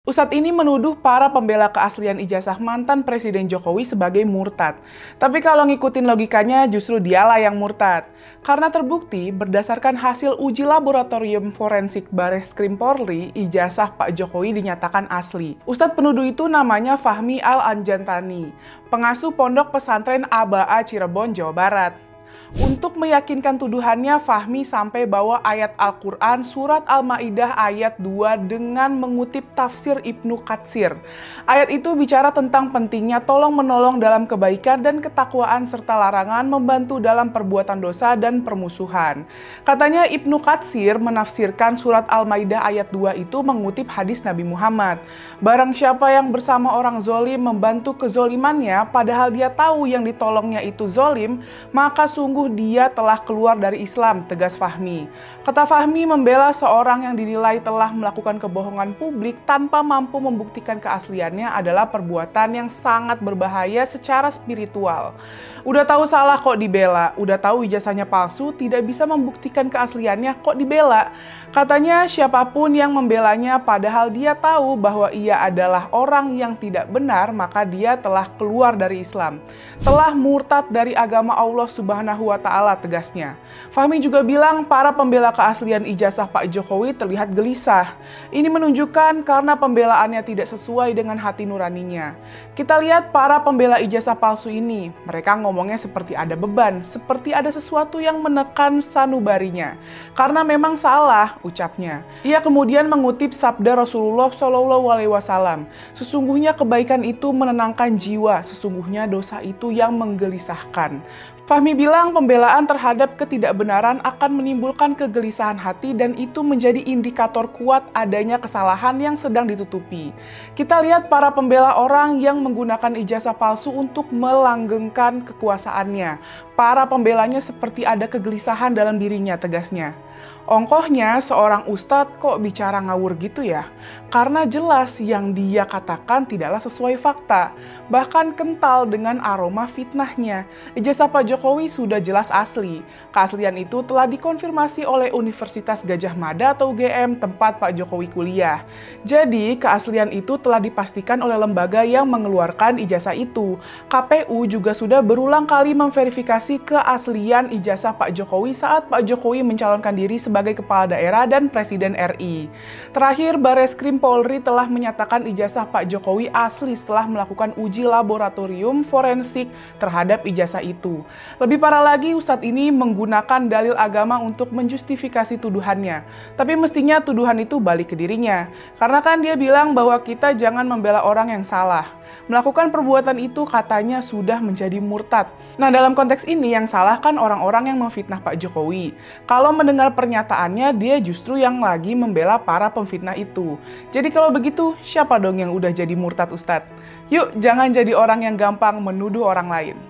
Ustadz ini menuduh para pembela keaslian ijazah mantan Presiden Jokowi sebagai murtad. Tapi kalau ngikutin logikanya justru dialah yang murtad. Karena terbukti berdasarkan hasil uji laboratorium forensik Bareskrim Polri, ijazah Pak Jokowi dinyatakan asli. Ustadz penuduh itu namanya Fahmi Al-Anjantani, pengasuh Pondok Pesantren Aba-A Cirebon, Jawa Barat. Untuk meyakinkan tuduhannya, Fahmi sampai bawa ayat Al-Quran surat Al-Ma'idah ayat 2 dengan mengutip tafsir Ibnu Katsir. Ayat itu bicara tentang pentingnya tolong-menolong dalam kebaikan dan ketakwaan serta larangan membantu dalam perbuatan dosa dan permusuhan. Katanya Ibnu Katsir menafsirkan surat Al-Ma'idah ayat 2 itu mengutip hadis Nabi Muhammad. Barang siapa yang bersama orang zolim membantu kezolimannya padahal dia tahu yang ditolongnya itu zolim, maka sungguh dia telah keluar dari Islam, tegas Fahmi. Kata Fahmi membela seorang yang dinilai telah melakukan kebohongan publik tanpa mampu membuktikan keasliannya adalah perbuatan yang sangat berbahaya secara spiritual. Udah tahu salah kok dibela, udah tahu ijazahnya palsu, tidak bisa membuktikan keasliannya kok dibela. Katanya siapapun yang membelanya padahal dia tahu bahwa ia adalah orang yang tidak benar, maka dia telah keluar dari Islam. Telah murtad dari agama Allah Subhanahu wa Ta'ala, tegasnya. Fahmi juga bilang para pembela keaslian ijazah Pak Jokowi terlihat gelisah. Ini menunjukkan karena pembelaannya tidak sesuai dengan hati nuraninya. Kita lihat para pembela ijazah palsu ini, mereka ngomongnya seperti ada beban, seperti ada sesuatu yang menekan sanubarinya. Karena memang salah ucapnya. Ia kemudian mengutip sabda Rasulullah SAW, sesungguhnya kebaikan itu menenangkan jiwa, sesungguhnya dosa itu yang menggelisahkan. Fahmi bilang pembelaan terhadap ketidakbenaran akan menimbulkan kegelisahan hati dan itu menjadi indikator kuat adanya kesalahan yang sedang ditutupi. Kita lihat para pembela orang yang menggunakan ijazah palsu untuk melanggengkan kekuasaannya. Para pembelanya seperti ada kegelisahan dalam dirinya, tegasnya. Ongkohnya seorang ustadz kok bicara ngawur gitu ya? Karena jelas yang dia katakan tidaklah sesuai fakta. Bahkan kental dengan aroma fitnahnya. Ijazah Pak Jokowi sudah jelas asli. Keaslian itu telah dikonfirmasi oleh Universitas Gadjah Mada atau UGM tempat Pak Jokowi kuliah. Jadi keaslian itu telah dipastikan oleh lembaga yang mengeluarkan ijazah itu. KPU juga sudah berulang kali memverifikasi keaslian ijazah Pak Jokowi saat Pak Jokowi mencalonkan diri sebagai kepala daerah dan Presiden RI. Terakhir, Bareskrim Polri telah menyatakan ijazah Pak Jokowi asli setelah melakukan uji laboratorium forensik terhadap ijazah itu. Lebih parah lagi, Ustadz ini menggunakan dalil agama untuk menjustifikasi tuduhannya. Tapi mestinya tuduhan itu balik ke dirinya. Karena kan dia bilang bahwa kita jangan membela orang yang salah. Melakukan perbuatan itu katanya sudah menjadi murtad. Nah, dalam konteks ini yang salah kan orang-orang yang memfitnah Pak Jokowi. Kalau mendengar pernyataannya, dia justru yang lagi membela para pemfitnah itu. Jadi kalau begitu, siapa dong yang udah jadi murtad, Ustadz? Yuk, jangan jadi orang yang gampang menuduh orang lain.